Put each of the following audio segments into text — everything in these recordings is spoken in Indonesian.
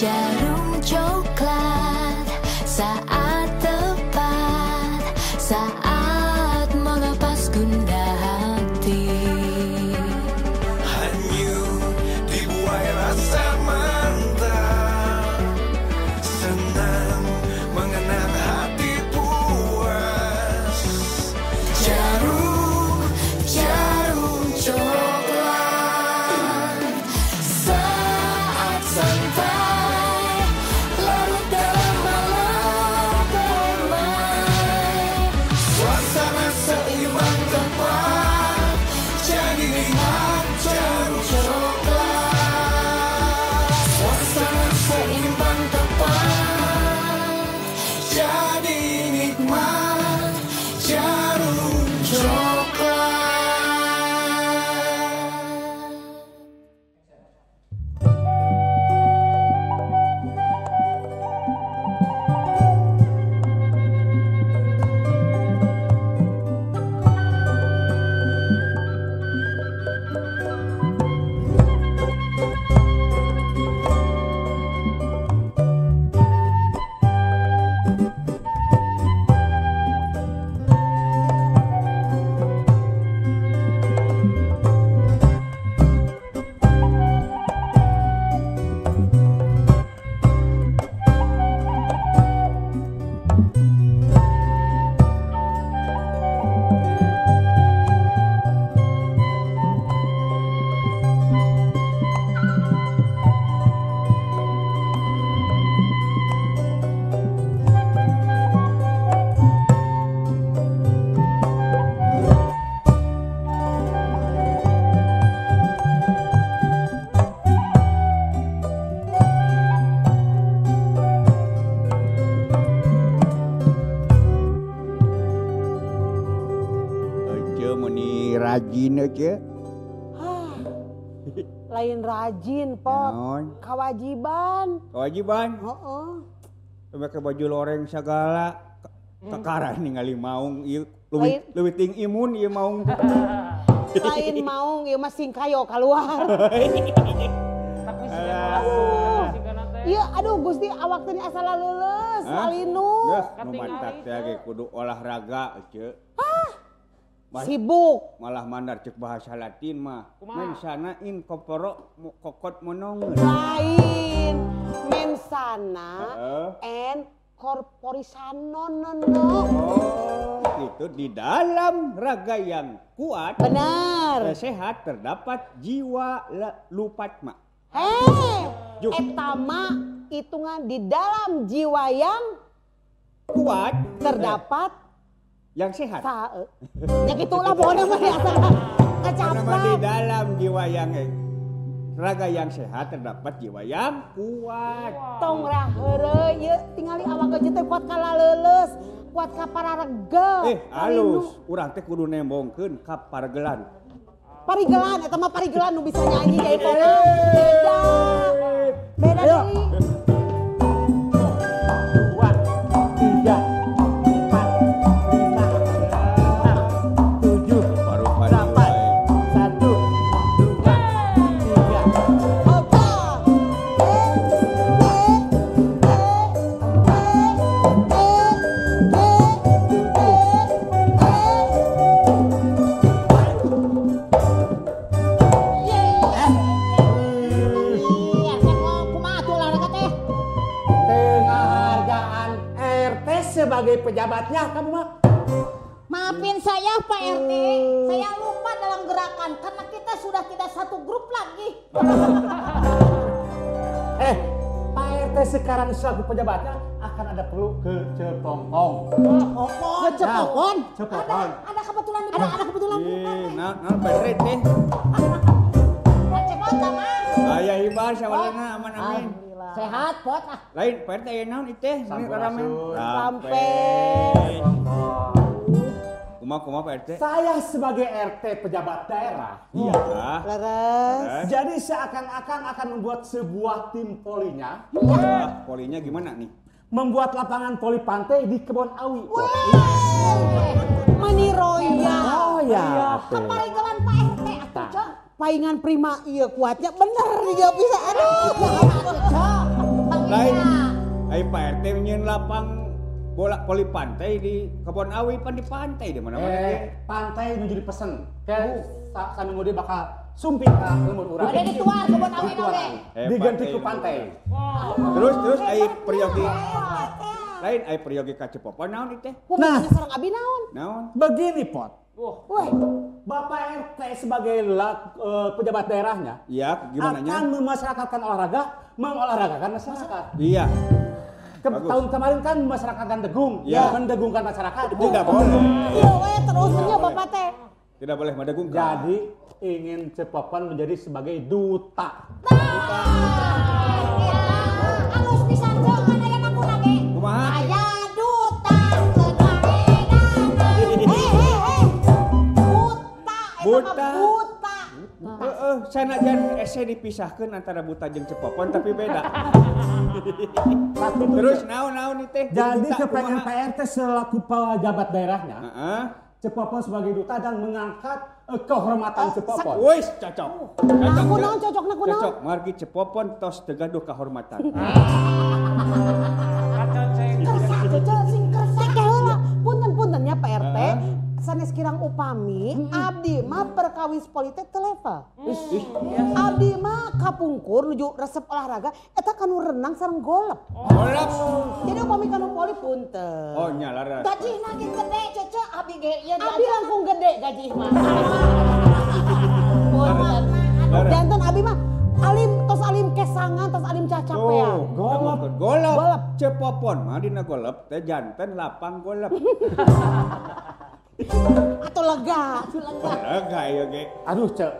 Jarum coklat saat tepat, saat melepas gundah hati. Hanyut dibuai rasa mantap, senang mengenang hati puas. Jarum coklat saat santai, larut dalam malam permai. Suasana seimbang tepat, jadi nikmat jarum coklat. Suasana seimbang tepat, jadi nikmat jarum coklat. Meni rajin aja. Lain rajin, Pot. Naon? Kewajiban. Kewajiban. Heeh. Pakai baju loreng segala. Kekarah ningali maung ieu Lain- leuwih ting imun ieu maung. Lain maung ieu mah singkayo keluar. Tapi Iya, aduh Gusti awak teh asal leuleus, salinu. Dah, nu mantak teh ge kudu olahraga ceu. Sibuk. Malah mandar cek bahasa Latin mah. Mensana in corporo kokot monong. Lain mensana and corporisanon no. Oh, itu di dalam raga yang kuat, Benar. sehat terdapat jiwa lupat mak. Heh, eta mah hitungan di dalam jiwa yang Kuat terdapat yang sehat. Ya gitulah pokoknya mah ya Karena mah di kecaplak. dalam jiwa yang raga yang sehat terdapat jiwa yang kuat. Tong raheureuy ieu tingali awak geus teh kuat kala leuleus, kuat ka pararega. Halus, urang teh kudu nembongkeun ka paregelan. Parigelan eta mah parigelan nu bisa nyanyi jadi pona. Beda. Beda deui. 2, 3, 4, 5, 6, 7, Baru 8, 1, 2, 3. Opa. Penghargaan RT sebagai pejabatnya kamu mah. Maafin saya Pak RT, saya lupa dalam gerakan karena kita sudah tidak satu grup lagi. Pak RT sekarang selaku pejabatnya akan ada perlu ke Cepongkong. Cepopon. Cepongkong. Ada kebetulan di mana? Ada kebetulan di mana? Nah, beres teh. Cepat Mang. Aya hibar sawarana aman amin. Sehat Pot. Lain Pak RT aya naon iteh? Ini ramen. Sampai. Kumaha Pak RT? Saya sebagai RT pejabat daerah. Iya. Leres. Jadi seakan-akan akan membuat sebuah tim polinya. Polinya gimana nih? Membuat lapangan poli pantai di Kebon Awi. Mani royal. Oh ya. Keparigelan Pak RT atuh Cok. Paingan prima iya kuatnya bener juga bisa. Aduh. Cok. Bang jeung lapang bola voli pantai di Kebon Awi pan di pantai di mana-mana. Pantai nu jadi pesen. Kayak sanu dia bakal sumping ka lemur urang. Ada di tuan Kebon Awi oge. Diganti ku pantai. Terus ai peryogi. Lain ai peryogi ka Cepopon naon ieu teh? Nah, sareng abi naon? Naon? Begini Pot. Wah, Bapak RT sebagai pejabat daerahnya Iya, gimana nya? akan memasyarakatkan olahraga, mengolahragakan masyarakat. Iya. Tahun kemarin kan memasyarakatkan degung, Iya. mendegungkan masyarakat. Tidak boleh. iya we terus nya Bapak teh. Tidak boleh mendegung. Jadi ingin Cepopon menjadi sebagai duta. Alus pisan teh kan aya nakuna ge. Kumaha? Aya duta Buta. Buta. Sanajan ese dipisahkeun antara buta jeung Cepopon tapi beda. Tapi Terus naon-naon ieu teh? jadi Buta kepengen kumaha? PRT selaku pejabat daerahnya, Heeh. Cepopon sebagai duta dan mengangkat kehormatan Cepopon. Wis cocok. Nah, Cocok. kunaon cocokna kunaon? Cocok. Margi Cepopon tos teu gaduh kahormatan. Kersa sing kersa heula. Punten-puntennya Pak RT. Sanes kirang upami, abdi mah perkawis politik teu level. Abdi mah kapungkur nuju resep olahraga eta kanu renang sareng golep. Golep. Jadi upami kanu poli punten. Oh nya laras. Gajihna ge gede cece abi ge ieu Abdi langkung gede gajih mah. Punten. Janten abdi mah alim tos alim kesangan tos alim cacapean. Golep. Golep. Cepopon mah dina golep teh janten lapang golep. Atau lega. Lega ieu ge. Aduh Cek,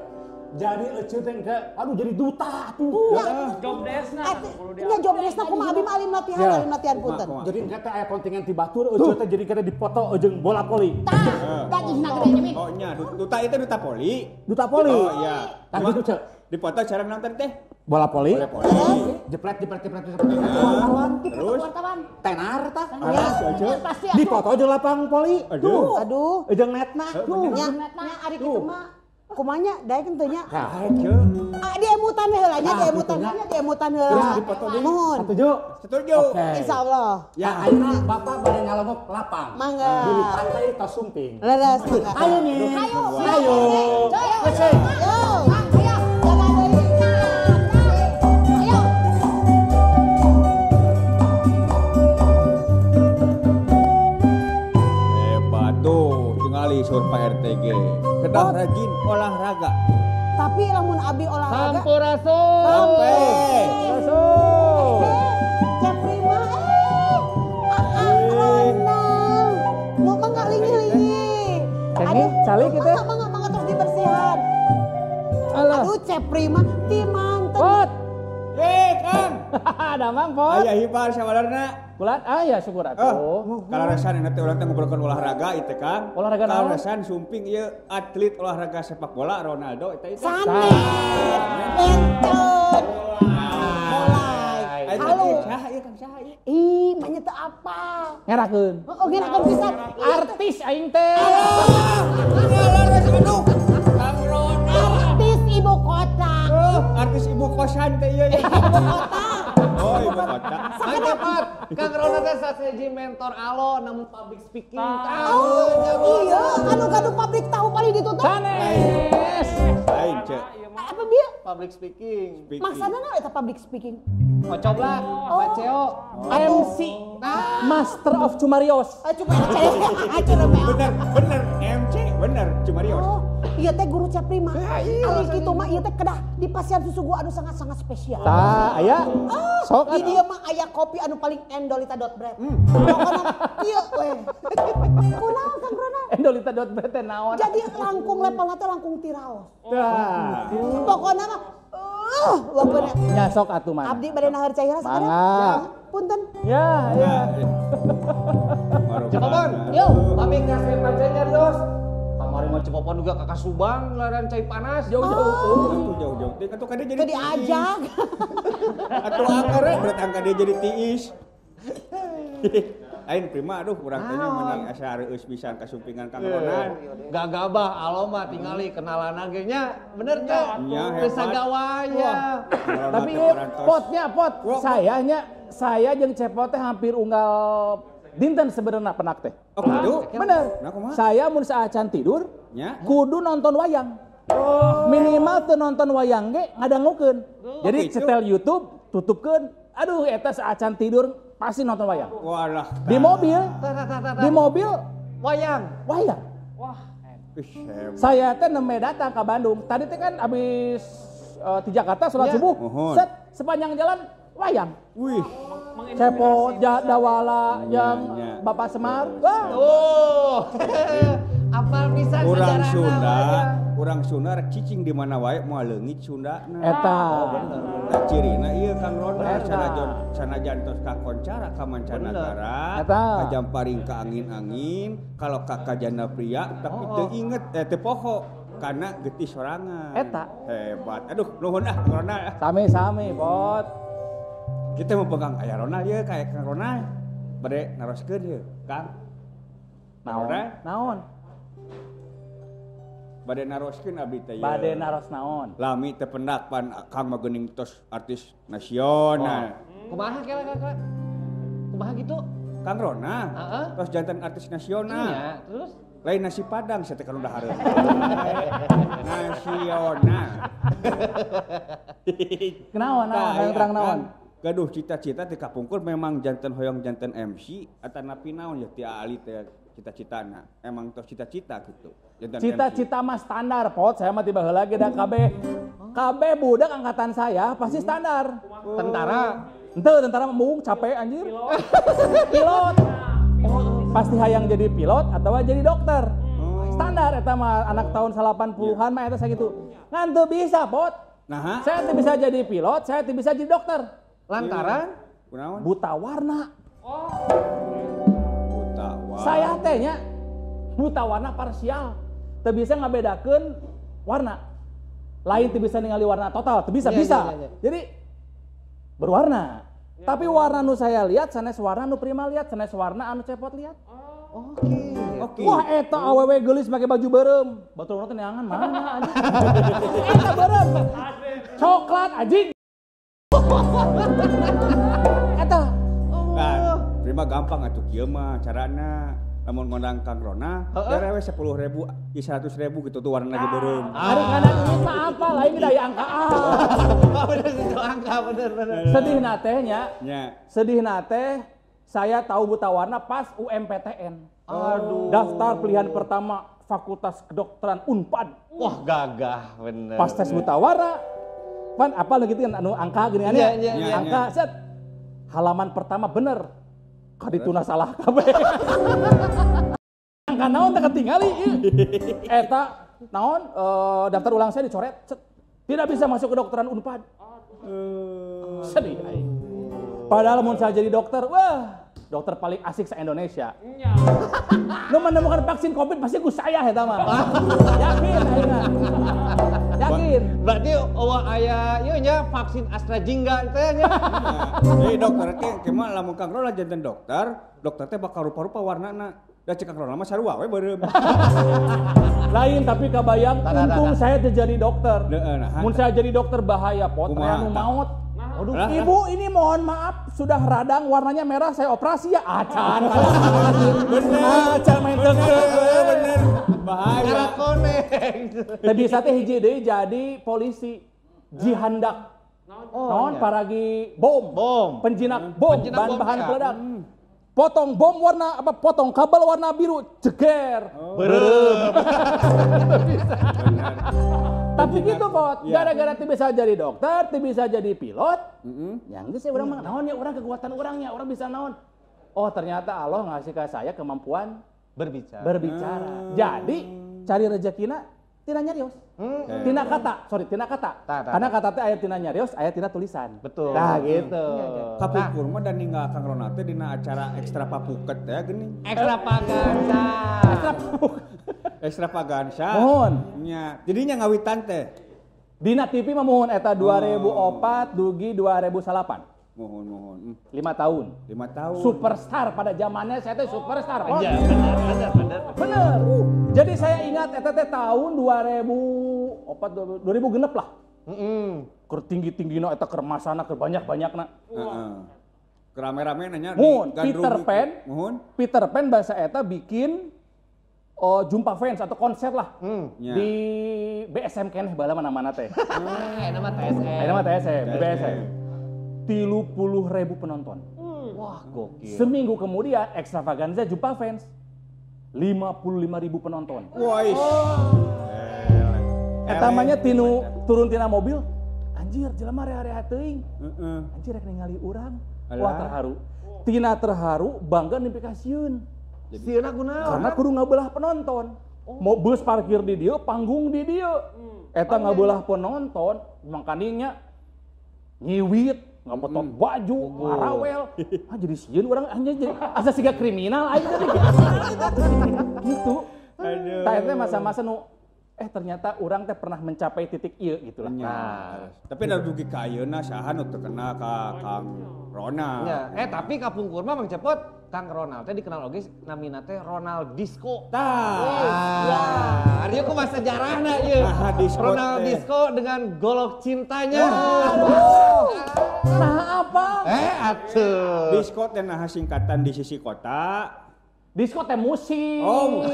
jadi ece teh aduh jadi duta tuh. Job desna. Nya job desna kumaha abdi mah alim latihan punten. Jadi kata aya kontingen ti batur ece teh jadi kada dipoto jeung bola voli. Gajihna gede nya mi. Oh nya duta itu duta poli. Duta voli. Oh iya. Tadi itu Cek, Dipoto cara nonton teh. bola voli. Jepret. Jepret. Terus Tenar tah. Pasti Dipoto jeung lapang voli. Aduh. Jeung netna. Nya ari kitu mah kumanya daek teu nya. aja. Di emutan heula nya, di emutan heula. dipoto deui. Nuhun. Setuju. Oke. Insyaallah. Ya ayeuna Bapak bade ngalongok lapang. Mangga. Di pantai tos sumping. Leres. Ayo nih. Ayo. Ayo. Ayo. Ayo. Jaga deui. Ayo. Hebat tuh, tingali sur Pak RT ge. Kedah rajin olahraga. Tapi lamun abi olahraga Sampurasun. Sampai. Jeffrey mah Ronald. Mau mah ngaling-lingi. Aduh, calik gitu ya? Mangga terus dibersihan. Aduh, Jeffrey mah ti mantep. Pot. Kang. Ada mang pot. Aya hibar sawalarna. Kulat aya syukur atuh. Kalarasan nanti orang teh ngobrolkeun olahraga itu Kang. Olahraga naon? Kalarasan sumping ieu atlet olahraga sepak bola Ronaldo eta itu. Sanes. Benteng. Mulai. Halo. Saha ieu Kang saha ieu? Ih, mah nya teu apa. Ngerakeun. Oh, ngirakeun pisan. Artis aing teh. Kang Ronaldo. Artis ibu kota. Artis ibu kosan teh ieu. Oh, ibu kota. Mantap pot. Kang Ronald teh saseji mentor alo namun public speaking. Oh, iya, anu gaduh pabrik tahu paling ditutup. Sanes. Lain cek. Apa bieu? Public speaking. Maksudnya naon eta public speaking? Kocok lah, Pak Ceo. MC. Master of Cumarios. Cuma aja Bener MC bener Cumarios. Oh, iya teh guru Cepri mah. Ari kitu mah ieu teh kedah di pasian susu gua anu sangat-sangat spesial. Tah, aya. Sok Di dia mah aya kopi anu paling endolita.bread. Pokona ieu we. Kunaon Kang Ronald? Endolita.bread teh naon? Jadi langkung levelna teh langkung tiraos. Tah. Pokona mah wapuna. Ya sok atuh mah. Abdi bade nahar cai rasa kada? Mangga. Punten. Ya. Cepopon. Yo. Kami kasih pancenya Dios. Kamari mah Cepopon juga kakak Subang laran cai panas jauh-jauh. Jauh-jauh. Atuh kada jadi Teu diajak. Atuh angker berarti angka dia jadi tiis. Lain prima aduh urang teh mending asa reueus pisan kasumpingan Kang Ronald. Gagabah aloma tingali kenalan ge nya bener teh. Nya Geus hebat. sagawanya. Tapi saya jeung Cepot teh hampir unggal dinten sebenarnya penak teh. Oh gitu. Bener. Nah, kumaha? Saya mun saacan tidur Nya. kudu nonton wayang. Minimal teu nonton wayang ge ngadangukeun. Jadi gitu. setel YouTube tutupkeun. Aduh eta saacan tidur pasti nonton wayang. Walah. Di mobil Wayang. wayang. Hebat. Saya teh nembe datang ke Bandung. Tadi teh kan habis di Jakarta sholat Ya. subuh. Mohon. Set sepanjang jalan wayang. Wih. Cepot, Dawala, Nya, yang nya. Bapak Semar. Wah. Oh. Apal pisan Urang sejarahna Sunda, wayang. urang Sunda rek cicing di mana wae moal leungit Sundana. Eta. Nah, cirina ieu Kang Ronald Eta. sanajan tos kakoncara ka mancanagara, Eta. kajamparing ka angin-angin, kalau ka kajana pria tapi teu inget teu poho karena getih sorangan. Eta. Hebat. Aduh, nuhun Kang Ronald. Sami-sami, Bot. Kita mau pegang aya Ronald ye kayak Kang Ronald. Bade naroskeun ye, Kang. Naon? Bade naroskeun abdi teh ye. Bade naros naon? Lami teh pendak pan Kang mah geuning tos artis nasional. Kumaha kira-kira? Kumaha gitu? Kang Ronald, Heeh. tos jantan artis nasional. Iya, terus Lain nasi padang saya teh kan udah hareup. Nasional. Kenaon? Hayang terang naon? Gaduh cita-cita teh kapungkur memang jantan hoyong jantan MC atanapi naon ya ti ali teh cita-citana. Emang tos cita-cita gitu. Jantan Cita-cita mah standar, Pot. Saya mah tiba heula ge da KB budak angkatan saya pasti standar. tentara. Henteu tentara mung capek anjir. Pilot. Pasti hayang jadi pilot atau jadi dokter. Standar eta mah anak tahun 80-an mah eta sakitu. Ngan teu bisa, Pot. Nah, Saya teu bisa jadi pilot, saya teu bisa jadi dokter. Lantaran kunaon? Buta warna. Buta wah. Saya teh nya buta warna parsial. Teu bisa ngabedakeun warna. Lain teu bisa ningali warna total, teu bisa, Iya, bisa. iya, iya. Jadi berwarna. Tapi warna nu saya lihat sanes warna nu Prima lihat, sanes warna anu Cepot lihat. Oke. Wah eta awewe geulis make baju beureum. Batur urang teh neangan mana anjing. Eta beureum. Coklat anjing. Eta Kan, Prima gampang atuh kieu mah carana. Lamun ngundang Kang Rona, daerah we 10.000, 100.000 gitu tuh warna lagi beureum. hari kadang ini mah apa lain daya angka bener itu angka bener. sedih teh nya. Nya. Sedih teh saya tahu buta warna pas UMPTN. Aduh. Daftar pilihan pertama Fakultas Kedokteran Unpad. Wah gagah bener. Pas tes buta warna, pan apa lagi gitu kan anu angka gini kan ya? Iya, iya, Angka set. Halaman pertama bener. Kadituna salah kabeh. Angka naon teh ketinggali ieu. Eta naon daftar ulang saya dicoret. Set. Tidak bisa masuk ke kedokteran Unpad. Sedih aing. Padahal mun saya jadi dokter, wah, dokter paling asik se-Indonesia. Lu menemukan vaksin Covid pasti gue saya eta mah. Yakin aing mah. Yakin. Berarti aya ieu nya vaksin AstraZeneca teh nya. Jadi dokter teh mah lamun Kang Rona janten dokter teh bakal rupa-rupa warnana. Da cek Kang Rona mah sarua we beureum. Lain tapi kabayang untung saya teu jadi dokter. Nah. Mun saya jadi dokter bahaya pot, Kumaha? anu maut. Aduh, Lah. Ibu ini mohon maaf sudah radang warnanya merah saya operasi ya. Acan. Acan main Bener. Bahaya. Cara koneng. Teu bisa teh hiji deui jadi polisi. Jihandak. Naon paragi bom. Penjinak bom, bahan-bahan peledak. Potong bom warna apa? Potong kabel warna biru, jeger. Beureum. Tapi gitu Pot, Iya. gara-gara teu bisa jadi dokter, teu bisa jadi pilot. Yang geus urang mah naon ya urang kekuatan urangnya, urang bisa naon. Oh, ternyata Allah ngasih ke saya kemampuan berbicara. Jadi, cari rezekina tina nyarios. Tina kata. Karena kata teh aya tina nyarios, aya tina tulisan. Betul. Nah, gitu. Kapungkur mah dan ninggal Kang Rona teh dina acara ekstra papuket teh geuning. Ekstravaganza. Ekstravaganza. Mohon. Nya, jadinya ngawitan teh. Dina TV mah mohon eta 2004 dugi 2008. Mohon. 5 tahun. 5 tahun. Superstar pada zamannya saya teh superstar. Pon. Iya, benar. Bener. Jadi saya ingat eta teh tahun 2000 genep lah. Keur tinggi-tinggina eta keur masana keur banyak-banyakna. Heeh. Kerame-rame nanya Mun Gandrung Peter Pan bahasa eta bikin jumpa fans atau konser lah. nya. Di BSM keneh baheula mana-mana teh. Nama TSM. Nama TSM, di BSM. 30.000 penonton. Wah, gokil. Seminggu kemudian extravaganza jumpa fans 55.000 penonton. Wah. Eta manya turun tina mobil, anjir jelema rea-rea teuing. Heeh. Anjir rek ningali urang. Alah. Wah terharu. Tina terharu bangga nepi ka sieun. Sieuna kunaon? Karena kudu ngabelah penonton. Mau bus parkir di dieu, panggung di dieu. Eta ngabelah penonton, makaninya nyiwit, ngapotot baju, marawel. Jadi sieun urang anjir jadi asa siga kriminal aing teh. Gitu. Aduh. Tah eta masa-masa nu ternyata orang teh pernah mencapai titik ieu gitu lah. Nah, tapi da dugi ka ayeuna saha nu teu kena ka Kang Ronald. Ya, tapi kapungkur mah Mang Cepot Kang Ronald teh dikenal oge namina teh Ronald Disco. Tah. Artinya ku masa sejarahna ieu. Disco Ronald teh. Disco dengan golok cintanya. Nah apa? Atuh. Disco teh naha singkatan di sisi kota. Disko teh musik. Oh.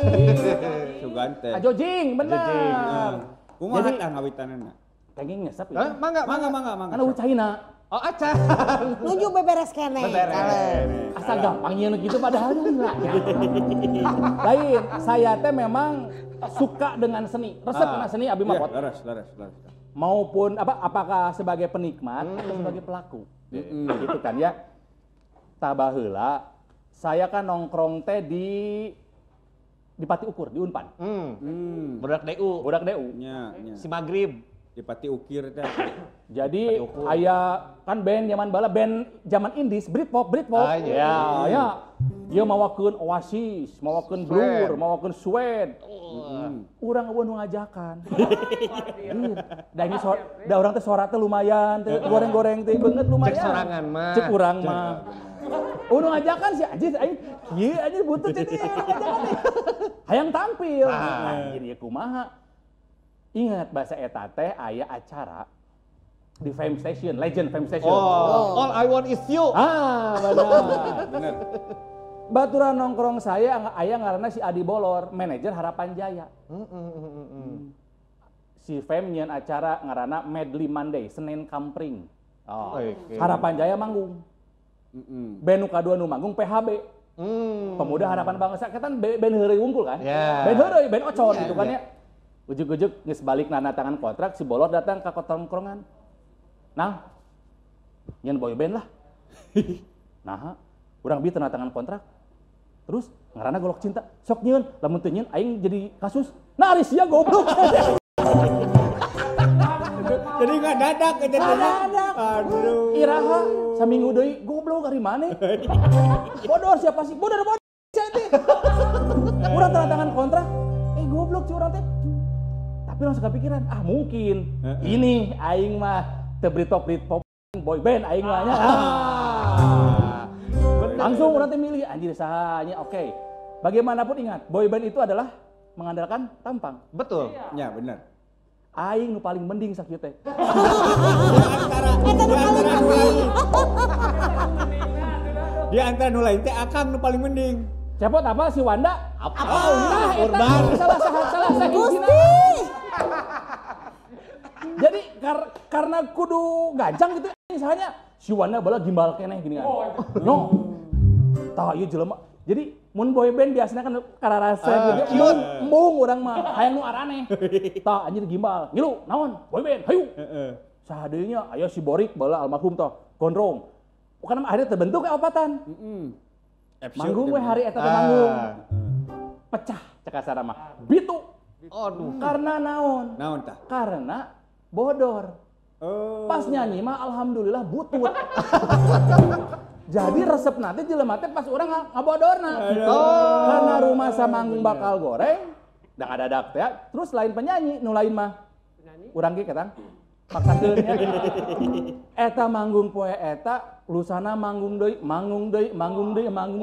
Sugan teh. Ajojing, bener. Kumaha Jadi- tah ngawitanana? Kenging ngesep Hah? ya. Mangga. Karena ucahina. Oh, acan. Nunjuk beberes kene. Asa gampang nyeun gitu padahal enggak. Lain, saya teh memang suka dengan seni. Resep dengan seni abi mah Pot. Laras. Maupun apakah sebagai penikmat atau sebagai pelaku. Gitu kan ya. Tah baheula saya kan nongkrong teh di Pati Ukur di Unpad. Budak DU. Budak DU. Nya. Si Magrib. Di Pati Ukir teh. Jadi aya kan band zaman bala band zaman indies Britpop. Ah, iya. Ya. Ieu mawakeun Oasis, mawakeun Blur, mawakeun Suede. Urang eueuh nu ngajakan. Da ini da urang teh suara teh lumayan, teh goreng-goreng teh beungeut lumayan. Cek sorangan mah. Cek urang mah. Nu ngajakan sih anjir aing kieu anjir butuh teh dia ngajakan teh. Hayang tampil. Anjir ieu kumaha? Ingat bahasa eta teh aya acara di Fame Station, Legend Fame Station. All I Want Is You. Bener. Baturan nongkrong saya aya ngaranna si Adi Bolor, manajer Harapan Jaya. Si Fame nyeun acara ngaranna Medley Monday, Senin Kampring. Harapan Jaya manggung. Band nu kadua nu manggung PHB. Pemuda Harapan Bangsa kita kan band heureuy unggul kan? Yeah. Band heureuy, band ocon gitu kan ya. Ujug-ujug geus balik nana tangan kontrak si Bolor datang ke kota nongkrongan. Nah, nyeun boy band lah. Nah, urang bi tanda tangan kontrak. Terus ngaranna golok cinta. Sok nyieun, lamun teu nyieun aing jadi kasus. Nah, ari sia goblok. Jadi nggak dadak eta teh. Dadak. Aduh. Iraha saminggu deui goblok ari maneh. Bodor siapa sih? Bodor saya teh. Urang tanda tangan kontrak. Goblok ci urang teh. Tapi langsung kepikiran, mungkin ini aing mah teu Britpop boy band aing mah nya. Langsung urang teh milih anjir saha nya oke. Bagaimanapun ingat, boy band itu adalah mengandalkan tampang. Betul. Ya bener. Aing nu paling mending sakieu teh. Di antara nu lain teh Akang nu paling mending. Cepot apa si Wanda? Urban. Salah hijina. Jadi karena kudu gancang gitu misalnya si Wanda bala gimbal keneh gini kan. No. Tah ieu jelema. Jadi mun boy band biasanya kan kararasa gitu. Embung urang mah hayang nu arane. Tah anjir gimbal. Ngilu naon? Boy band. Hayu. Saha deui nya aya si Borik bala almarhum tah gondrong. Bukan akhirnya terbentuk kayak opatan. Manggung we hari eta teh manggung. Pecah cek asana mah. Bitu. Aduh. Karena naon? Naon tah? Karena bodor. Pas nyanyi mah alhamdulillah butut. Jadi resep nanti jelema teh pas urang ngabodorna. Karena rumah samanggung bakal goreng, da ngadadak teh terus lain penyanyi, nu lain mah urang ge katang paksakeun nya. Eta manggung poe eta, lusana manggung deui.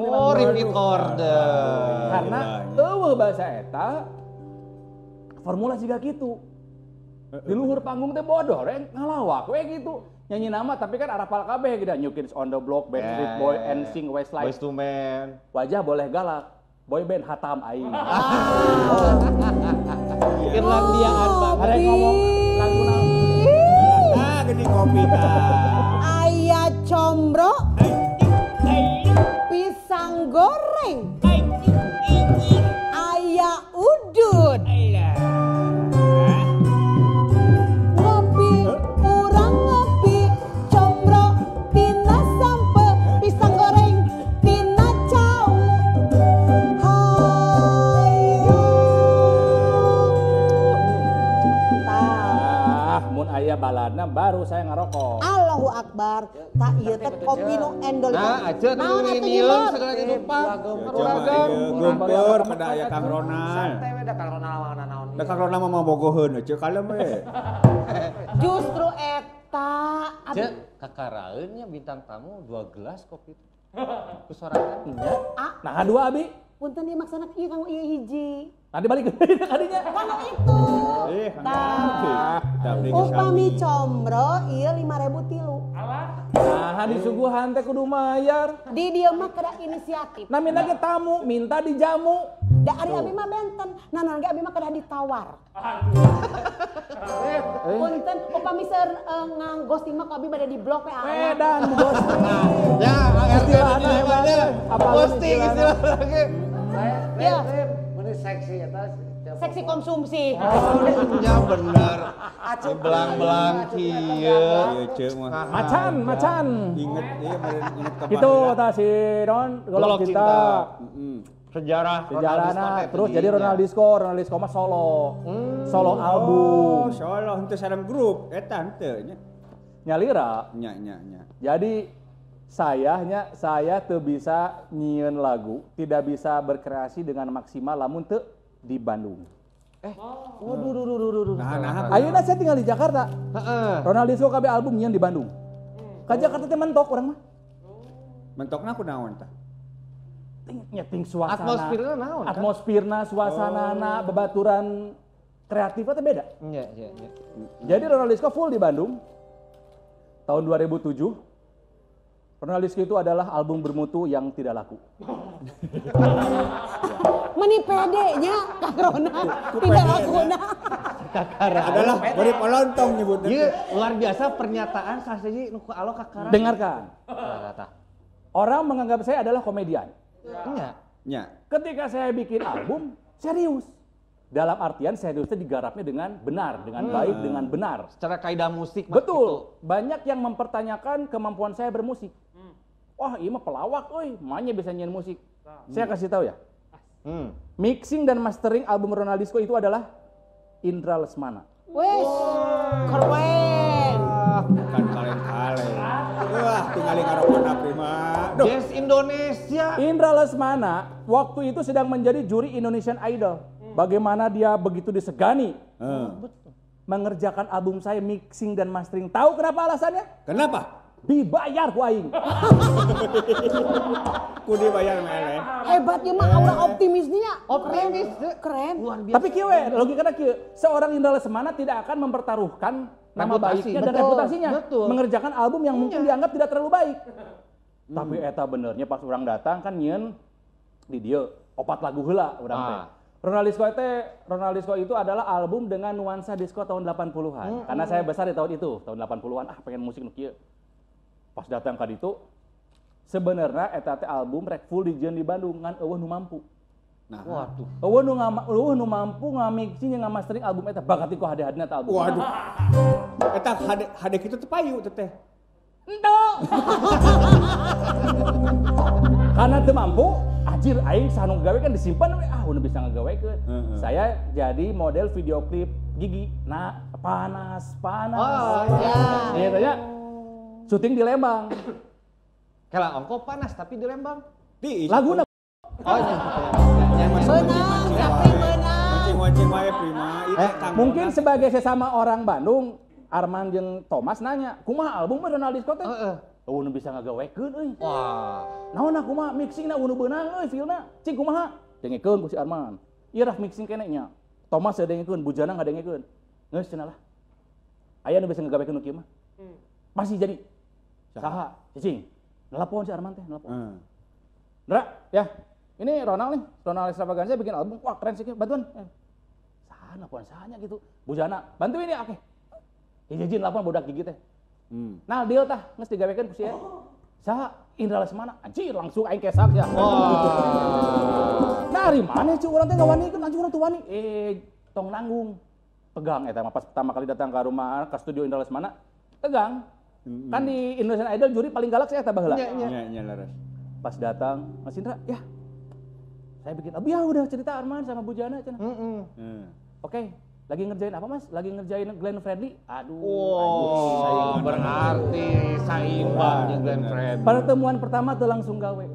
Oh, repeat order. Karena eueuh bahasa eta formula siga kitu. Di luhur panggung teh bodoh rek ngalawak we gitu. Nyanyi nama tapi kan arapal kabeh gitu. New Kids on the Block, Backstreet Boy, NSYNC, Westlife. Boyz II Men. Wajah boleh galak. Boy band hatam aing. Irlandiaan banget. Arek ngomong lagu naon? Ah, gini kopi tah. Aya combro, pisang goreng, aya udud, ngopi, urang ngopi, combro, tina sampe, pisang goreng, tina cau. Hayu. Mun aya baladna baru saya ngarokok. Allahu Akbar. Tak ieu teh kopi nu endol. Nah, aja Naon atuh nu Jimor? segala hidupan. Gempeur pada aya Kang Ronald. Santai we da Kang Ronald naon. Da Kang Ronald mah bogoheun ceu kalem we. Justru eta. Cek kakaraeun nya bintang tamu 2 gelas kopi. Kusorangan. Nah, dua abi. Punten ieu maksana ieu kanggo ieu hiji. Tadi balik ke kadinya. Kanggo itu. Tah. Upami combro ieu 5.000 tilu. Nah, disuguhan teh kudu mayar. Di dieu mah kada inisiatif. Namina ge tamu, minta dijamu. Da ari abi mah benten. Nanon ge abi mah kada ditawar. Punten upami seur ngangghosting mah ku abi bade di blok we Medan bos. Ya, Istilahna hebat. Apa posting istilah lagi. Ya. Mun seksi eta Seksi konsumsi. Ya bener. Belang-belang kieu. Ieu ceu mah. Macan. Inget ieu meureun inget ka Itu tah si non golok cinta. Sejarahna terus jadi Ronald Disco mah solo. Solo album. Oh, solo henteu sareng grup eta henteu nya. Nyalira. Nya. Jadi saya teu bisa nyieun lagu, tidak bisa berkreasi dengan maksimal lamun teu di Bandung. Waduh. Nah. Ayeuna saya tinggal di Jakarta. Heeh. Ronald Disco kabeh album nyieun di Bandung. Ka Jakarta teh mentok urang mah. Mentokna kunaon tah? Nyeting suasana. Atmosferna naon kan? Atmosferna, suasanana, babaturan kreatifnya teh beda. Iya. Jadi Ronald Disco full di Bandung. Tahun 2007. Ronald Disco itu adalah album bermutu yang tidak laku. Meni pedenya Kang Ronald. Tidak laguna. Adalah bari polontong nyebutna. Ieu luar biasa pernyataan saseji nu ku alo kakara. Dengarkan. Kata. Orang menganggap saya adalah komedian. Iya. Nya. Ketika saya bikin album, serius. Dalam artian seriusnya digarapnya dengan benar, dengan baik, dengan benar. Secara kaidah musik mah Betul. Banyak yang mempertanyakan kemampuan saya bermusik. Wah, ini mah pelawak, euy, makanya bisa nyanyiin musik. Saya kasih tahu ya. Mixing dan mastering album Ronald Disco itu adalah Indra Lesmana. Wes, keren. Bukan kaleng-kaleng. Wah, tinggal ngarokona prima. Jazz Indonesia. Indra Lesmana waktu itu sedang menjadi juri Indonesian Idol. Bagaimana dia begitu disegani mengerjakan album saya mixing dan mastering. Tahu kenapa alasannya? Kenapa? Dibayar ku aing. Ku dibayar meleh. Hebatnya mah aura optimisnya. Keren. Luar biasa. Tapi kieu we, logikana kieu, seorang Indra Lesmana tidak akan mempertaruhkan nama Reputasi. baiknya dan Betul, reputasinya betul. mengerjakan album yang mungkin dianggap tidak terlalu baik. Tapi eta benernya pas orang datang kan nyieun di dieu 4 lagu heula urang teh. Ronald Disco itu adalah album dengan nuansa disco tahun 80-an. Karena saya besar di tahun itu, tahun 80-an, pengen musik nu kieu. Pas datang ka ditu, sebenarnya eta teh album rek full dijieun di Bandung ngan eueuh nu mampu. Nah, Waduh. Eueuh nu mampu ngamixing jeung ngamastering album eta bakat ku hade-hadena teh album. waduh. Eta hade kitu teh payu teh. Ento. Karena teu mampu, anjir aing sanu gawe kan disimpan we udah bisa ngagawekeun. Saya jadi model video klip Gigi. Nah, panas. Oh, iya. Iya tanya. Syuting di Lembang. Kala ongko panas tapi di Lembang. Laguna. Oh iya. Benang, tapi benang. Mancing-mancing wae prima. Itu Kang Mungkin Ronald. sebagai sesama orang Bandung, Arman jeung Thomas nanya, kumaha album mah Ronald Disco teh? Eueuh bisa ngagawekeun euy. Wah. Naon kumaha mixingna eueuh beunang euy feelna. Cing kumaha? Dengekeun ku si Arman. Ieu rah mixing keneh nya. Thomas dengekeun, Bujana ngadengekeun. Geus cenah lah. Aya nu bisa ngagawekeun kieu mah. Pasti jadi. Saha? Cicing. Nelpon si Arman teh, nelpon. Ndra, ya. Ini Ronald nih, Ronald Extravaganza bikin album. Wah, keren sih, bantuan. Sana puan sahanya gitu. Bujana, bantuin ya, oke. Izin lapor budak gigi teh. Nah, deal tah geus digawekeun ku sia. Saha? Indra Lesmana. Anjir, langsung aing kesak ya. Nah, ari maneh cu urang teh ngawanikeun, anjir urang teu wani. Tong nanggung. Tegang eta mah pas pertama kali datang ke rumah ke studio Indra Lesmana. Tegang. Kan di Indonesian Idol juri paling galak saya eta baheula. Nya laras. Pas datang, Mas Indra, ya. Saya bikin, ya udah cerita Arman sama Bujana cenah. Oke, lagi ngerjain apa Mas? Lagi ngerjain Glenn Fredly. Aduh, berarti saimbang jeung Glenn Fredly. Pertemuan pertama tuh langsung gawe.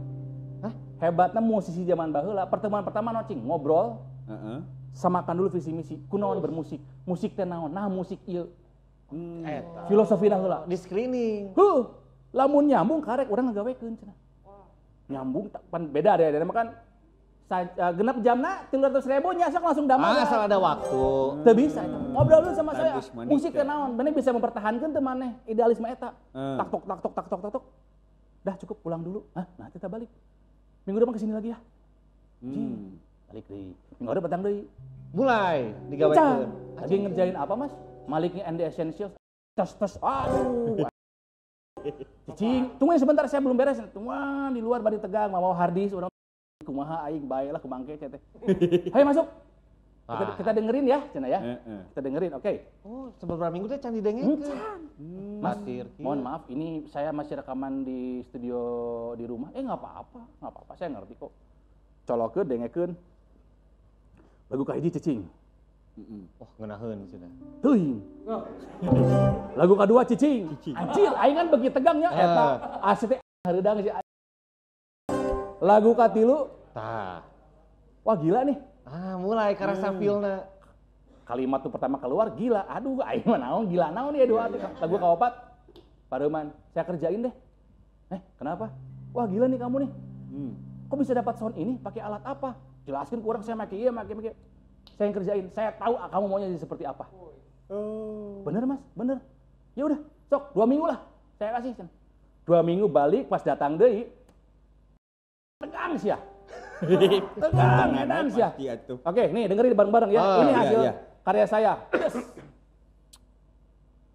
Hebatnya musisi zaman baheula. Pertemuan pertama nocing ngobrol. Samakan dulu visi misi. Kunaon bermusik. Musik teh naon? Nah, musik ieu. Filosofina heula. Di screening. Lamun nyambung karek urang ngagawekeun cenah. Nyambung pan beda deh, kan genap jamna 300.000 nya sok langsung damai. Asal ada waktu. Teu bisa eta. Ngobrol dulu sama saya. Musik teh naon? Bener bisa mempertahankeun teu maneh idealisme eta. Tak tok. Dah cukup pulang dulu. Nah kita balik. Minggu depan kesini lagi ya. Balik deui. Minggu depan datang deui. Mulai digawekeun. Lagi ngerjain apa Mas? Maliknya and the Essentials. Tes. Aduh. Cicing, tungguin sebentar saya belum beres. Tungguan di luar bari tegang, mau hardis urang kumaha aing bae lah kemangke teh. Hayo masuk. Kita dengerin ya, cenah ya. Kita dengerin, oke. Oh, seberapa minggu teh can didengekeun. Mas, mohon maaf, ini saya masih rekaman di studio di rumah. Enggak apa-apa, saya ngerti kok. Colokeun dengekeun. Lagu ka hiji cicing. Wah, ngeunaheun cenah. Teuing. Lagu kedua cicing. Anjir, aing kan begi tegangnya eta asli hareudang si lagu katilu. Tah. Wah, gila nih. Mulai karasa feelna. Kalimat tuh pertama keluar gila. Aduh, aing mah naon gila naon ya dua lagu kaopat. Pareuman, saya kerjain deh. Kenapa? Wah, gila nih kamu nih. Kok bisa dapat sound ini? Pakai alat apa? Jelaskan kurang saya make ieu, make. Saya yang kerjain, saya tahu kamu maunya jadi seperti apa. Bener Mas, bener. Ya udah, sok 2 minggu lah saya kasih. 2 minggu balik pas datang deui. Tegang sih ya. Tegang sih ya. Oke, nih dengerin bareng-bareng ya. Ini hasil karya saya.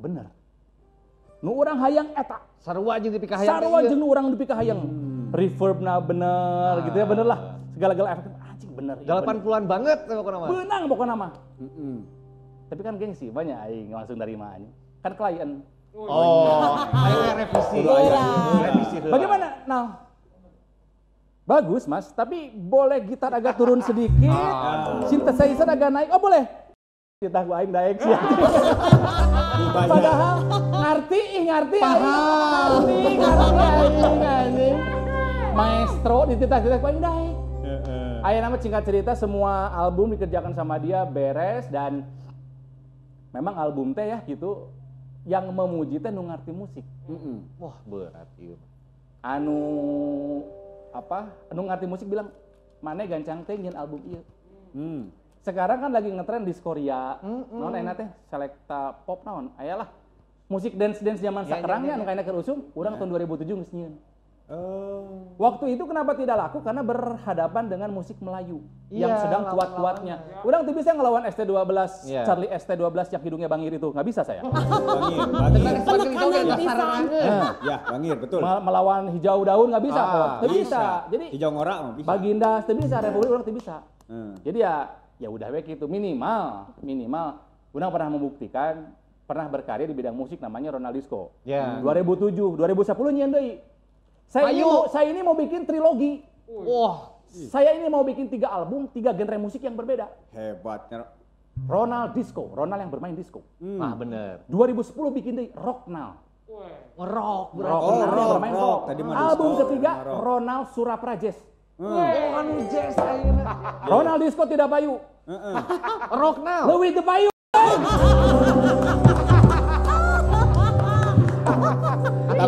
Bener. Nu urang hayang eta. Sarua jeung dipika hayang. Sarua jeung nu urang dipika hayang. Reverbna bener gitu ya, bener lah. Segala-gala efek anjing bener. 80-an banget pokokna mah. Beunang pokokna mah. Tapi kan gengsi banyak aing langsung dari mana. Kan klien. Aing revisi. Bagaimana? Nah. Bagus, Mas, tapi boleh gitar agak turun sedikit. Synthesizer agak naik. Oh, boleh. Kita gua aing naik sih. Padahal ngerti. Paham. Ngerti. Maestro di titah-titah gua aing naik. Aya nama singkat cerita semua album dikerjakan sama dia beres dan memang album teh ya gitu yang memuji teh nu ngarti musik. Wah, berat ieu. Anu ngarti musik bilang maneh gancang teh nyeun album ieu. Sekarang kan lagi ngetren di Korea. Naon enak teh selekta pop naon? Ayalah musik dance zaman sakerangnya anu kaina keur usum, urang tahun 2007 geus nyieun. Waktu itu kenapa tidak laku? Karena berhadapan dengan musik Melayu yang sedang kuat-kuatnya. Urang tuh bisa ngelawan ST12, Charlie ST12 yang hidungnya bangir itu, nggak bisa saya. Bangir betul. Melawan hijau daun nggak bisa kok, nggak bisa. Jadi hijau ngorak bisa. Baginda nggak bisa, Republik orang nggak bisa. Jadi ya udah we gitu minimal. Urang pernah membuktikan, pernah berkarya di bidang musik namanya Ronald Disco. 2007, 2010 nyieun deui. Saya ini mau bikin trilogi. Wah. Saya ini mau bikin 3 album, 3 genre musik yang berbeda. Hebatnya. Ronald Disco, Ronald yang bermain disco. Bener. 2010 bikin deh Rock Now. Rock yang bermain rock. Album disco, ketiga Ronald Suraprajes. Anu jazz ayeuna. Ronald Disco tidak payu. Rock Now. Leuwih teu payu.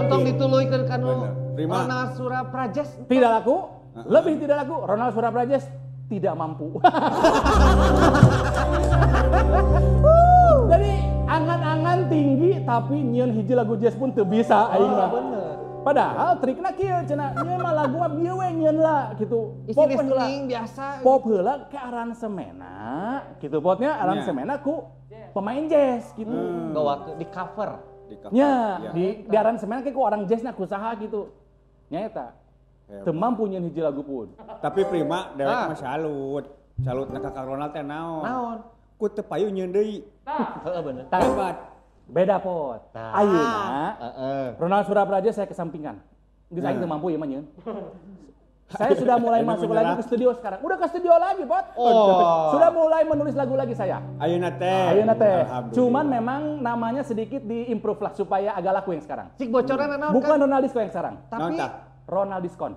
Tong dituluykeun kanu Bener. Terima. Ronald Suraprajes. Tidak laku, lebih tidak laku. Ronald Suraprajes tidak mampu. Jadi angan-angan tinggi tapi nyieun hiji lagu jazz pun teu bisa aing mah. Bener. Padahal trikna kieu cenah, nyieun mah lagu mah bieu we nyieun lah gitu. Isi Pop heula. listening biasa. Pop heula ke aransemena gitu potnya aransemena ku pemain jazz gitu. Gawa di cover. Nya di aransemen kayak ku orang jazzna kusaha gitu. Nya eta. Teu mampu nyieun hiji lagu pun. Tapi prima dewek mah salut. Salutna ka Kang Ronald teh naon? Naon? Ku teu payu nyieun deui. Heeh bener. Hebat. Beda pot. Ayeuna Ronald Surapraja saya kesampingkan. Geus aing teu mampu ieu mah nyieun. Saya sudah mulai Ini masuk menyerah. lagi ke studio sekarang. Udah ke studio lagi, Pot. Oh. Sudah mulai menulis lagu lagi saya. Ayeuna teh. Ayeuna teh. Alhamdulillah. Cuman memang namanya sedikit diimprove lah supaya agak laku yang sekarang. Cik bocoran naon Bukan kan? Ronaldisco yang sekarang. Naon Tapi tah? Ronald Diskon.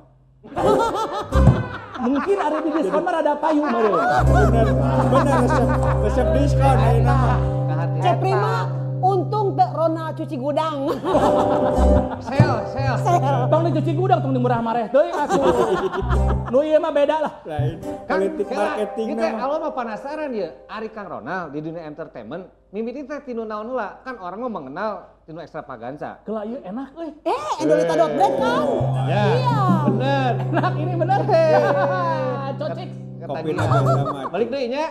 Mungkin ada di diskon mah ada payu meureun. Bener resep diskon ayeuna mah. kehati-hati. Cek Prima, untung teu Ronald cuci gudang. Sel. Tong dicuci gudang, tong dimurah mareh teuing aku. Nu ieu mah beda lah. Lain. Politik marketing kita mah. awal mah penasaran ya, Ari Kang Ronald di dunia entertainment, mimiti teh tinu naon heula, kan orang mah mengenal tinu Extravaganza. Kelah ieu enak euy. Endolita.bread kan? Ya, Iya. bener. Enak ini bener. Cocik. Kopi Kata nama dia. sama. Balik deui nya.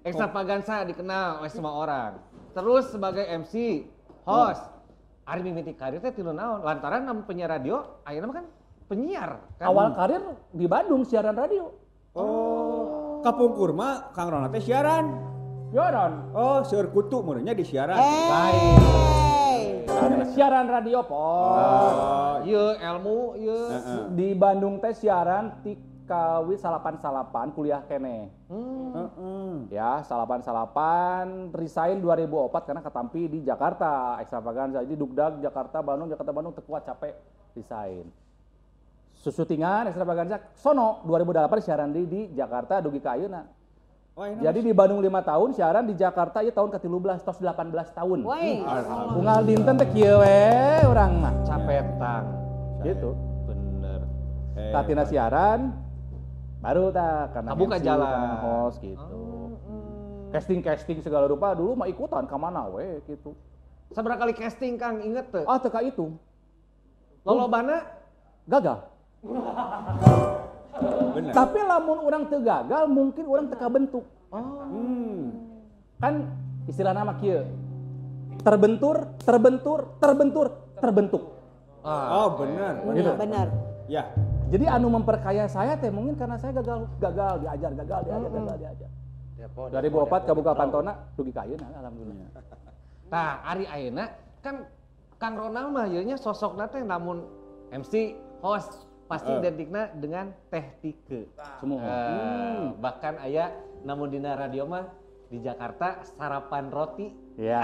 Extravaganza dikenal oleh semua orang. Terus sebagai MC, host, Ari mimiti karir teh tinu naon? Lantaran nama penyiar radio, ayeuna mah kan penyiar. Kan? Awal karir di Bandung siaran radio. Oh. Kapungkur mah Kang Ronald teh siaran. Siaran. Oh, seueur kutu meureunnya di siaran. Siaran radio po. Oh, Ieu ilmu, ieu. Di Bandung teh siaran ti kawi salapan kuliah kene. Ya, salapan resign 2004 karena ketampi di Jakarta, Extravaganza. Jadi dugdag Jakarta Bandung teu kuat capek resign. Susutingan Extravaganza sono 2008 siaran di Jakarta dugi ka ayeuna. Jadi di Bandung 5 tahun siaran di Jakarta ieu tahun ke-13 tos 18 tahun. Woi. Unggal dinten teh kieu we urang mah. Capetang. Gitu. Bener. Tatina siaran baru tak karena Kebuka MC, jalan. karena host gitu. Casting segala rupa dulu mah ikutan ke mana we gitu. Sabaraha kali casting Kang inget teu? Ah teka itu Lolobana gagal. bener. Tapi lamun orang teu gagal mungkin orang teka bentuk. Kan istilah nama kieu. Terbentur. Oh, bener. Gitu. Benar. Ya. Jadi anu memperkaya saya teh mungkin karena saya gagal diajar. 2004 kabuka pantona dugi ka ayeuna alhamdulillah. Tah Ari ayeuna kan Kang Ronald mah ieu nya sosokna teh namun MC, host pasti identikna dengan Teh Tike. Semua. Bahkan aya namun dina radio mah di Jakarta sarapan roti. Ya.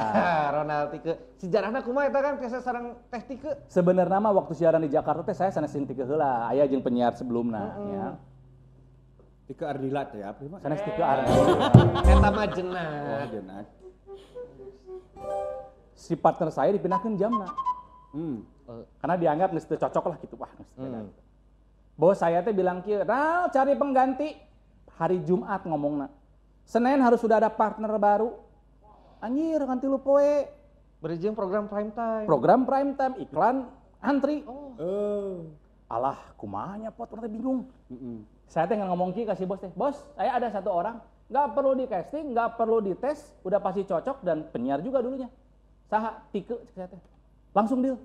Ronald Tike. Sejarahna kumaha eta kan tiasa sareng Teh Tike? Sebenarnya mah waktu siaran di Jakarta teh saya sanes sing tike heula, aya jeung penyiar sebelumna ya. Tika Ardila teh ya, prima. Sanes tike arti. Eta mah Oh, jeunah. jenak. Si partner saya dipindahkeun jamna. Karena dianggap geus teu cocok lah gitu, wah geus teu beda. Bos saya teh bilang kieu, "Nah, cari pengganti." Hari Jumat ngomongna. Senin harus sudah ada partner baru. Anjir, kan 3 poe. Berijing program prime time. Program prime time, iklan, antri. Oh. Alah, kumanya pot, orang teh bingung. Saya teh ngomong kieu kasih bos teh, "Bos, saya ada satu orang, nggak perlu di casting, nggak perlu dites, udah pasti cocok dan penyiar juga dulunya. Saha Tike saya teh. Langsung deal.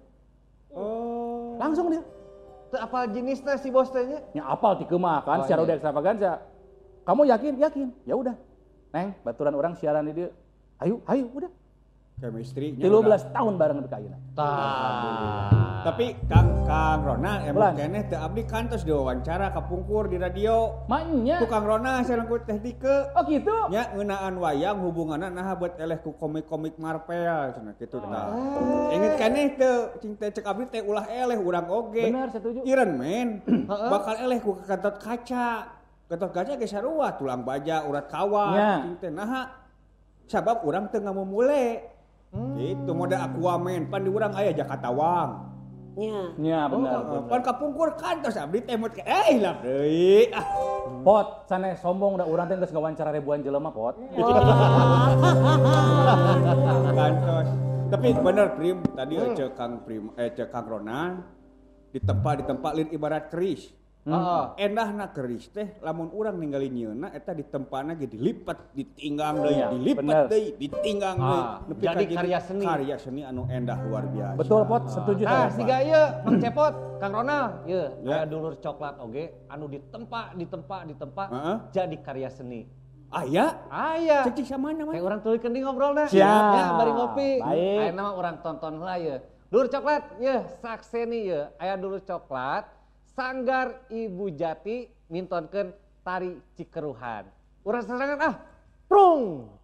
Oh. Langsung deal. Teu apal jenisna si bos teh nya? Nya apal Tike mah kan secara udah Extravaganza. Kamu yakin? Yakin. Ya udah. Neng, baturan orang siaran di dieu. Ayo, udah. Chemistry. 13 tahun bareng di kayeuna. Tapi Kang Ronald emang Bulan. keneh teu abdi kantos diwawancara kapungkur di radio. Maknya. Ku Kang Ronald sareng ku Teh Tike. Oh gitu. Nya ngeunaan wayang hubunganna nah buat eleh ku komik-komik Marvel cenah kitu tah. Inget keneh teu cing teh cek abdi teh ulah eleh urang oge. Benar, setuju. Iron Man bakal eleh ku Gatot Kaca. Gatot Kaca ge sarua tulang baja urat kawat Ya. cing teh naha. Sabab urang teu ngamumule. Gitu moda Aquaman pan di urang aya Jakatawang. Ya benar. Pan kapungkur kan tos abdi teh mot hilap deui. Pot, sanes sombong da urang teh geus ngawancara ribuan jelema pot. Kantos. Tapi bener Prim, tadi cek Kang Ronald di tempat lain ibarat keris. Endahna keris teh lamun urang ninggalin nyeuna eta di tempatna ge dilipat, ditinggang deui, dilipat deui, ditinggang deui. Jadi karya seni anu endah luar biasa. Betul pot, setuju Nah, saya. siga ieu Mang Cepot, Kang Ronald, aya dulur coklat oge anu ditempa jadi karya seni. Aya? Aya. Cek samana mah? Kayak urang tulikeun di ngobrolna. Siap. Ya, bari ngopi. Baik. Aya nama urang tonton heula ieu. Dulur coklat, sakseni ieu. Aya dulur coklat, Sanggar Ibu Jati mintonkeun tari Cikeruhan. Urang sarangan prung.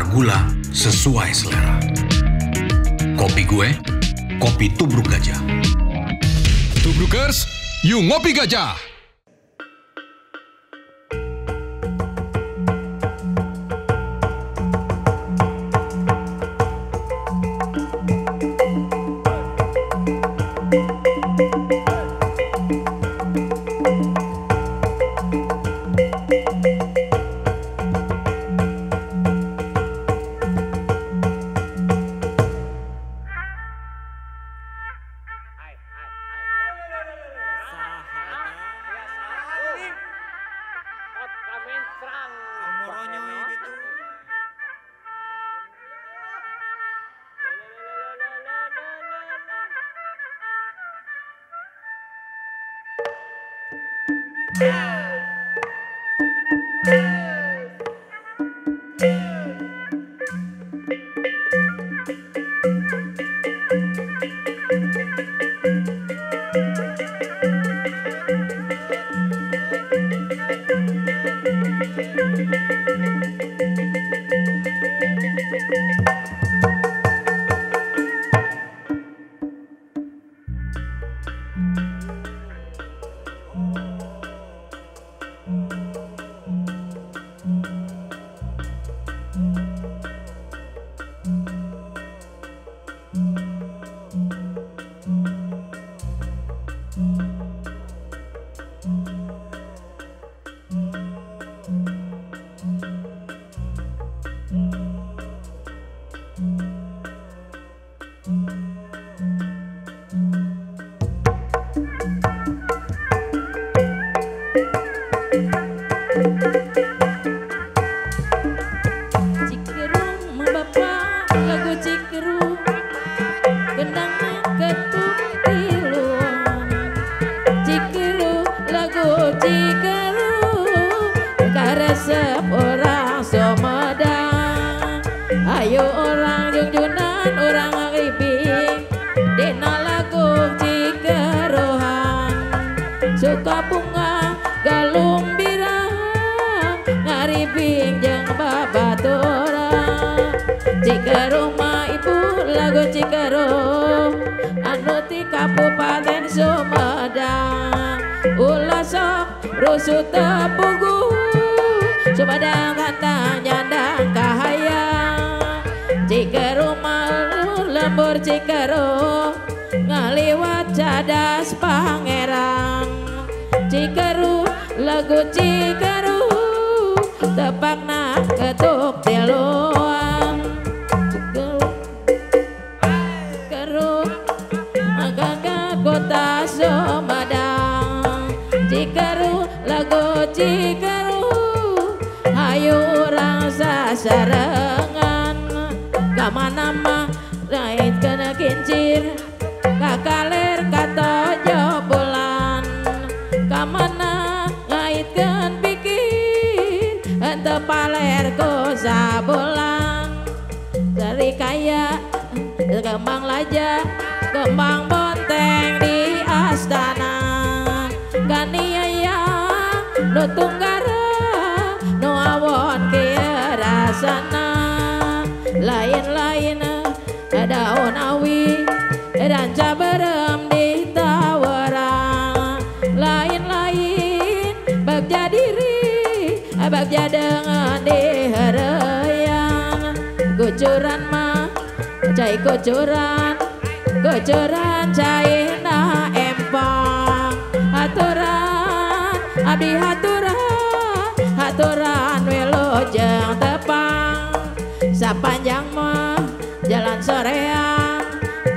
Gula sesuai selera. Kopi gue, kopi Tubruk Gajah. Tubrukers, yuk ngopi gajah. Rusuk tepugu Sumedang kata nyandang kahaya Cikeru malu lembur Cikeru ngaliwat cadas pangeran Cikeru lagu Cikeru tepakna ketuk tiluan Cikeru agak kota Sumedang Cikeru lagu Cikeru hayu urang sasarengan kamana mah naik kena kincir kakaler katojo bulan kamana ngaitkeun pikir henteu paler ku sabulan dari kaya kembang laja kembang bonteng di astana kaniaya nu tunggara nu awon kieu rasana lain-lain daun kucuran mah cai kucuran cai na empang haturan abdi haturan wilujeng tepang sapanjang mah jalan soreang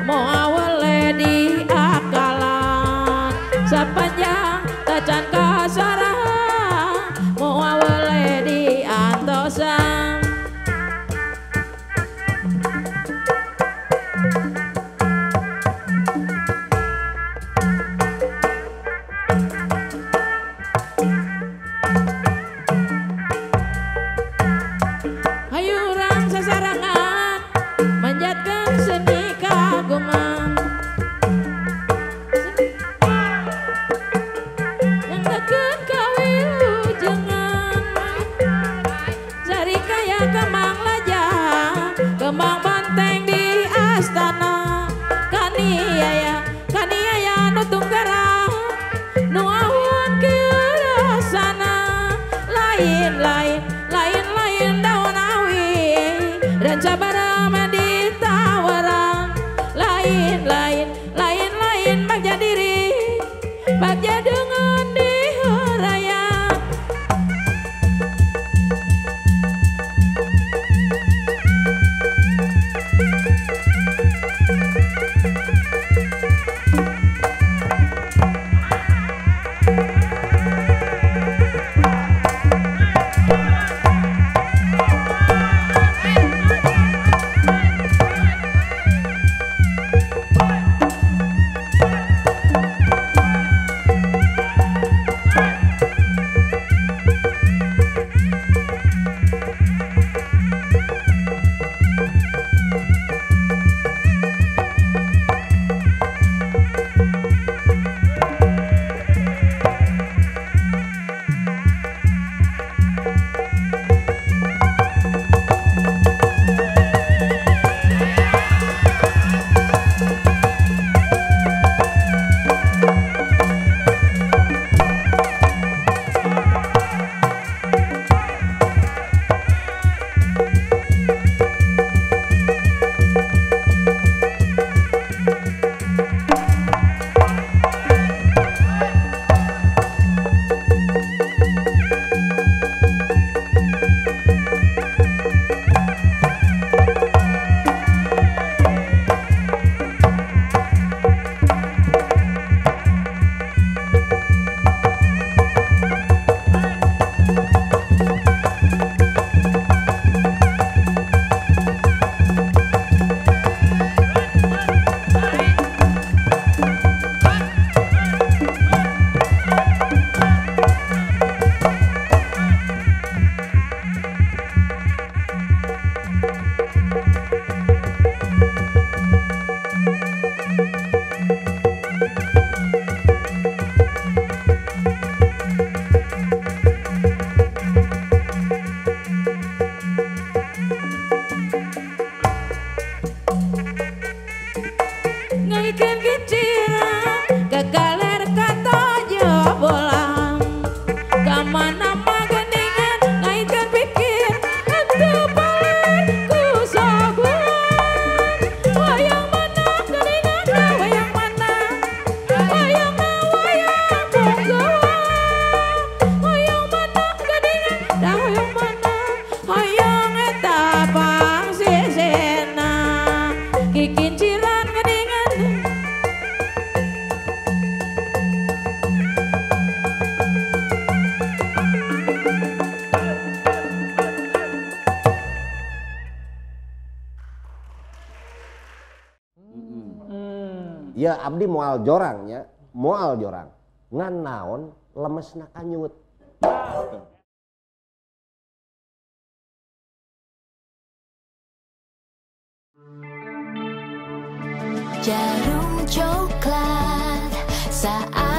moal wele di akalan sapanjang tacan kasarang moal wele di antosan. Hayurang sasarangan manjatkan seni kaguman yang tekan kawilujengan cari kaya kemang lajang kemang banteng di astana kaniaya nu tunggara nu awan kirasana lain daun awi dan sabaraman ditawaran lain bagja diri bagja dengan diharayan. Ngaikan keciran kekaler kata bolang kamana mah geningan ngaikan pikir atuh balik ku sagulan wayang mana geningan da wayang mana wayang na wayang punggawan wayang mana geningan da wayang mana hayang eta pangsisena kikinciran geningan. Ya abdi moal jorangnya, moal jorang. Ngan naon lemesna kanyut. Jarum coklat saat